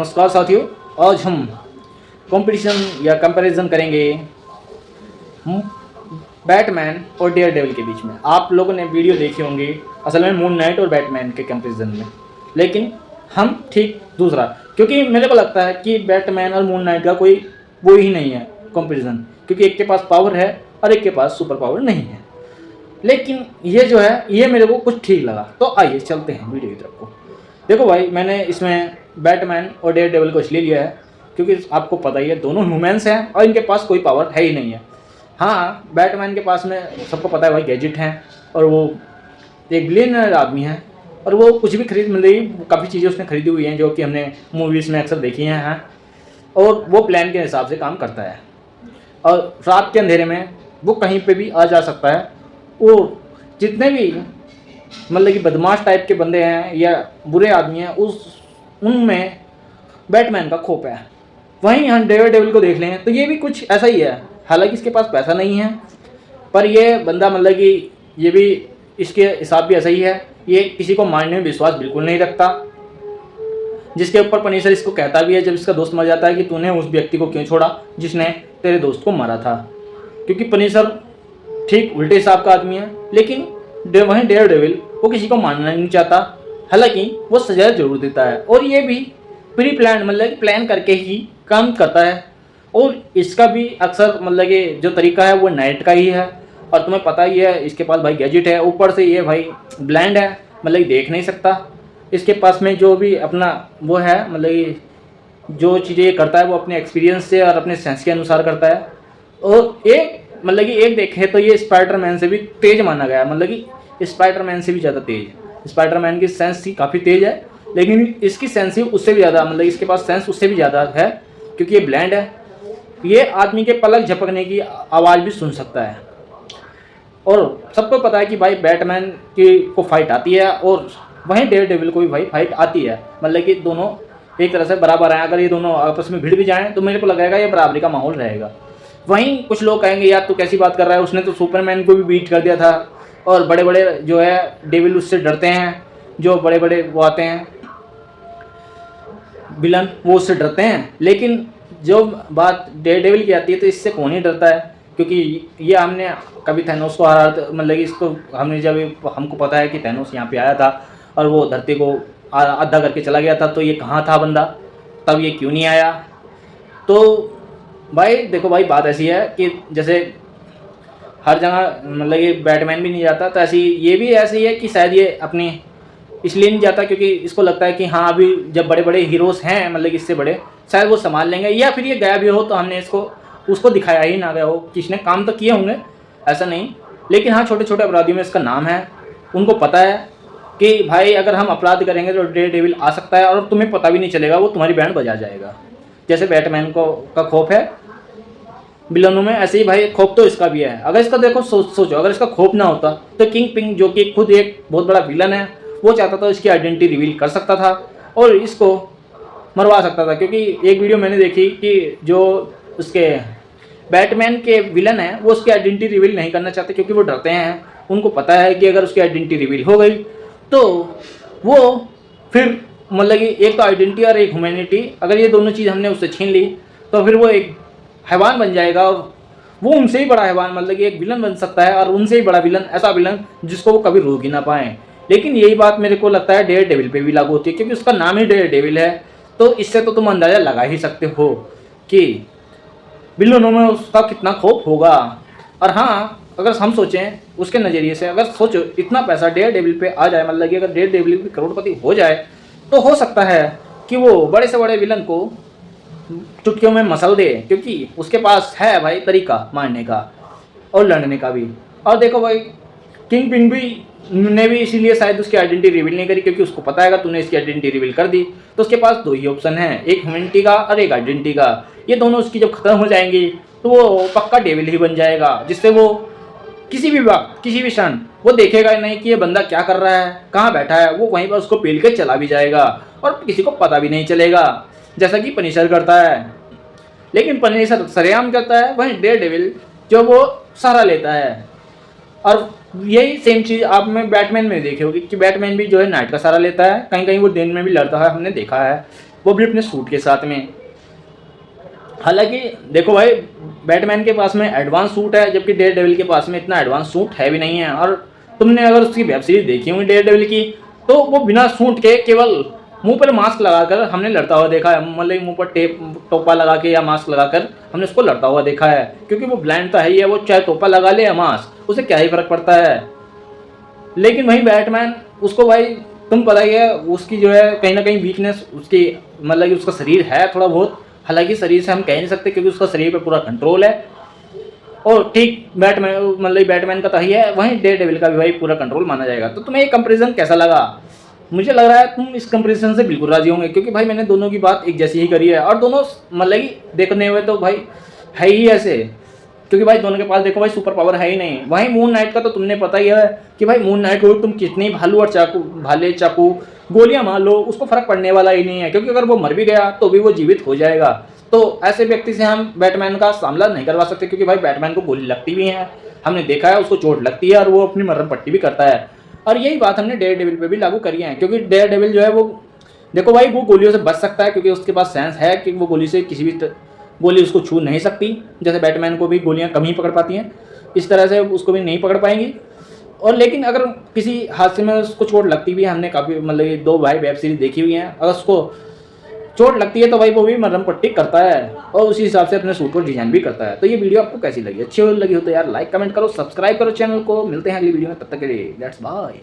नमस्कार साथियों, आज हम कंपटीशन या कंपैरिजन करेंगे बैटमैन और डेयर डेविल के बीच में। आप लोगों ने वीडियो देखी होंगी असल में मून नाइट और बैटमैन के कंपैरिजन में, लेकिन हम ठीक दूसरा, क्योंकि मेरे को लगता है कि बैटमैन और मून नाइट का कोई वो ही नहीं है कंपैरिजन, क्योंकि एक के पास पावर है और एक के पास सुपर पावर नहीं है। लेकिन ये जो है ये मेरे को कुछ ठीक लगा, तो आइए चलते हैं वीडियो की तरफ को। देखो भाई, मैंने इसमें बैटमैन और डेयर डेविल को इसलिए लिया है क्योंकि आपको पता ही है दोनों ह्यूमंस हैं और इनके पास कोई पावर है ही नहीं है। हाँ, बैटमैन के पास में सबको पता है भाई गैजेट हैं और वो एक बिलियनर आदमी है और वो कुछ भी खरीद मतलब काफ़ी चीज़ें उसने खरीदी हुई हैं जो कि हमने मूवीज़ में अक्सर देखी हैं और वो प्लान के हिसाब से काम करता है और रात के अंधेरे में वो कहीं पे भी आ जा सकता है। वो जितने भी मतलब कि बदमाश टाइप के बंदे हैं या बुरे आदमी हैं उनमें बैटमैन का खौफ है। वहीं हम डेयर डेविल को देख लें तो ये भी कुछ ऐसा ही है। हालांकि इसके पास पैसा नहीं है पर ये बंदा मतलब कि ये भी इसके हिसाब भी ऐसा ही है। ये किसी को मारने में विश्वास बिल्कुल नहीं रखता, जिसके ऊपर पनिशर इसको कहता भी है जब इसका दोस्त मर जाता है कि तूने उस व्यक्ति को क्यों छोड़ा जिसने तेरे दोस्त को मारा था, क्योंकि पनिशर ठीक उल्टे हिसाब का आदमी है। लेकिन वहीं डेयर डेविल वो किसी को मारना नहीं चाहता, हालांकि वो सजा जरूर देता है और ये भी प्री प्लान मतलब प्लान करके ही काम करता है। और इसका भी अक्सर मतलब कि जो तरीका है वो नाइट का ही है और तुम्हें पता ही है इसके पास भाई गैजेट है, ऊपर से ये भाई ब्लाइंड है मतलब कि देख नहीं सकता। इसके पास में जो भी अपना वो है मतलब कि जो चीज़ें ये करता है वो अपने एक्सपीरियंस से और अपने सेंस के अनुसार करता है। और एक मतलब कि एक देखे तो ये स्पाइडरमैन से भी तेज माना गया, मतलब कि स्पाइडरमैन से भी ज़्यादा तेज। स्पाइडरमैन की सेंस ही काफ़ी तेज है, लेकिन इसकी सेंस ही उससे भी ज़्यादा मतलब इसके पास सेंस उससे भी ज़्यादा है क्योंकि ये ब्लाइंड है। ये आदमी के पलक झपकने की आवाज़ भी सुन सकता है। और सबको पता है कि भाई बैटमैन की को फाइट आती है और वहीं डेयर डेविल को भी भाई फाइट आती है, मतलब कि दोनों एक तरह से बराबर हैं। अगर ये दोनों आपस में भिड़ भी जाएँ तो मेरे को लगेगा ये बराबरी का माहौल रहेगा। वहीं कुछ लोग कहेंगे यार तू कैसी बात कर रहा है, उसने तो सुपरमैन को भी बीट कर दिया था और बड़े बड़े जो है डेविल उससे डरते हैं, जो बड़े बड़े वो आते हैं विलन वो उससे डरते हैं। लेकिन जो बात डेयर डेविल की आती है तो इससे कौन ही डरता है, क्योंकि ये हमने कभी थैनोस को हरा मतलब कि इसको हमने जब हमको पता है कि थैनोस यहाँ पे आया था और वो धरती को आधा करके चला गया था, तो ये कहाँ था बंदा, तब ये क्यों नहीं आया। तो भाई देखो भाई, बात ऐसी है कि जैसे हर जगह मतलब ये बैटमैन भी नहीं जाता, तो ऐसी ये भी ऐसी है कि शायद ये अपनी इसलिए नहीं जाता क्योंकि इसको लगता है कि हाँ अभी जब बड़े बड़े हीरोज़ हैं मतलब कि इससे बड़े शायद वो संभाल लेंगे, या फिर ये गया भी हो तो हमने उसको दिखाया ही ना गया हो कि इसने काम तो किए होंगे, ऐसा नहीं। लेकिन हाँ, छोटे छोटे अपराधियों में इसका नाम है। उनको पता है कि भाई अगर हम अपराध करेंगे तो डेयर डेविल आ सकता है और तुम्हें पता भी नहीं चलेगा, वो तुम्हारी बैंड बजा जाएगा। जैसे बैटमैन को का खौफ है विलनों में, ऐसे ही भाई खौफ तो इसका भी है। अगर इसका देखो सोचो अगर इसका खौफ ना होता तो किंग पिंग जो कि खुद एक बहुत बड़ा विलन है, वो चाहता था इसकी आइडेंटिटी रिवील कर सकता था और इसको मरवा सकता था। क्योंकि एक वीडियो मैंने देखी कि जो उसके बैटमैन के विलन हैं वो उसकी आइडेंटिटी रिवील नहीं करना चाहते क्योंकि वो डरते हैं। उनको पता है कि अगर उसकी आइडेंटिटी रिवील हो गई तो वो फिर मतलब कि एक तो आइडेंटिटी और एक ह्यूमैनिटी, अगर ये दोनों चीज़ हमने उससे छीन ली तो फिर वो एक हैवान बन जाएगा और वो उनसे ही बड़ा हैवान मतलब कि एक विलन बन सकता है और उनसे ही बड़ा विलन, ऐसा विलन जिसको वो कभी रोक ही ना पाएँ। लेकिन यही बात मेरे को लगता है डेयर डेविल पे भी लागू होती है क्योंकि उसका नाम ही डेयर डेविल है। तो इससे तो तुम अंदाज़ा लगा ही सकते हो कि विलनों में उसका कितना खौफ होगा। और हाँ, अगर हम सोचें उसके नज़रिए से, अगर सोचो इतना पैसा डेयर डेविल पे आ जाए, मतलब कि अगर डेयर डेविल भी करोड़पति हो जाए तो हो सकता है कि वो बड़े से बड़े विलन को चुटकियों में मसल दे, क्योंकि उसके पास है भाई तरीका मारने का और लड़ने का भी। और देखो भाई, किंग पिंग भी ने भी इसीलिए शायद उसकी आइडेंटिटी रिवील नहीं करी क्योंकि उसको पता है अगर तूने इसकी आइडेंटिटी रिवील कर दी तो उसके पास दो ही ऑप्शन है, एक ह्यूमैनिटी का और एक आइडेंटिटी का। ये दोनों उसकी जब खत्म हो जाएंगी तो वो पक्का डेविल ही बन जाएगा, जिससे वो किसी भी वक्त किसी भी क्षण वो देखेगा नहीं कि ये बंदा क्या कर रहा है, कहाँ बैठा है, वो वहीं पर उसको पेल के चला भी जाएगा और किसी को पता भी नहीं चलेगा, जैसा कि पनिशर करता है। लेकिन पनिशर सरेआम करता है, वहीं डेयर डेविल जो वो सहारा लेता है। और यही सेम चीज़ आप में बैटमैन में देखी होगी कि बैटमैन भी जो है नाइट का सहारा लेता है, कहीं कहीं वो दिन में भी लड़ता है, हमने देखा है। वो भी अपने सूट के साथ में। हालांकि देखो भाई, बैटमैन के पास में एडवांस सूट है, जबकि डेयर डेविल के पास में इतना एडवांस सूट है भी नहीं है। और तुमने अगर उसकी वेब सीरीज देखी होगी डेयर डेविल की, तो वो बिना सूट के केवल मुंह पर मास्क लगाकर हमने लड़ता हुआ देखा है। मतलब मुंह पर टेप टोपा लगा के या मास्क लगाकर हमने उसको लड़ता हुआ देखा है, क्योंकि वो ब्लाइंड तो है ही है। वो चाहे टोपा लगा ले या मास्क, उसे क्या ही फर्क पड़ता है। लेकिन वही बैटमैन, उसको भाई तुम पता ही है, उसकी जो है कहीं ना कहीं वीकनेस उसकी, मतलब कि उसका शरीर है थोड़ा बहुत। हालांकि शरीर से हम कह नहीं सकते, क्योंकि उसका शरीर पे पूरा कंट्रोल है। और ठीक बैटमैन, मतलब बैटमैन का तो ही है, वहीं डेयर डेविल का भी भाई पूरा कंट्रोल माना जाएगा। तो तुम्हें ये कंपैरिजन कैसा लगा? मुझे लग रहा है तुम इस कंपैरिजन से बिल्कुल राजी होंगे, क्योंकि भाई मैंने दोनों की बात एक जैसी ही करी है। और दोनों मतलब कि देखने हुए तो भाई है ही ऐसे, क्योंकि भाई दोनों के पास देखो भाई सुपर पावर है ही नहीं। वहीं मून नाइट का तो तुमने पता ही है कि भाई मून नाइट को तुम कितनी भालू और चाकू, भाले चाकू गोलियां मार लो, उसको फर्क पड़ने वाला ही नहीं है, क्योंकि अगर वो मर भी गया तो भी वो जीवित हो जाएगा। तो ऐसे व्यक्ति से हम बैटमैन का सामना नहीं करवा सकते, क्योंकि भाई बैटमैन को गोली लगती भी है, हमने देखा है, उसको चोट लगती है और वो अपनी मरहम पट्टी भी करता है। और यही बात हमने डेयर डेविल पे भी लागू करी है, क्योंकि डेयर डेविल जो है वो देखो भाई वो गोलियों से बच सकता है, क्योंकि उसके पास सेंस है कि वो गोली से किसी भी गोली उसको छू नहीं सकती। जैसे बैटमैन को भी गोलियां कम ही पकड़ पाती हैं, इस तरह से उसको भी नहीं पकड़ पाएंगी। और लेकिन अगर किसी हादसे में उसको चोट लगती भी है, हमने काफ़ी मतलब ये दो भाई वेब सीरीज देखी हुई हैं, अगर उसको चोट लगती है तो भाई वो भी मरहम पट्टी करता है और उसी हिसाब से अपने सूट को डिजाइन भी करता है। तो ये वीडियो आपको कैसी लगी? अच्छी लगी हो तो यार लाइक कमेंट करो, सब्सक्राइब करो चैनल को। मिलते हैं अगली वीडियो में, तब तक के लिए लेट्स बाय।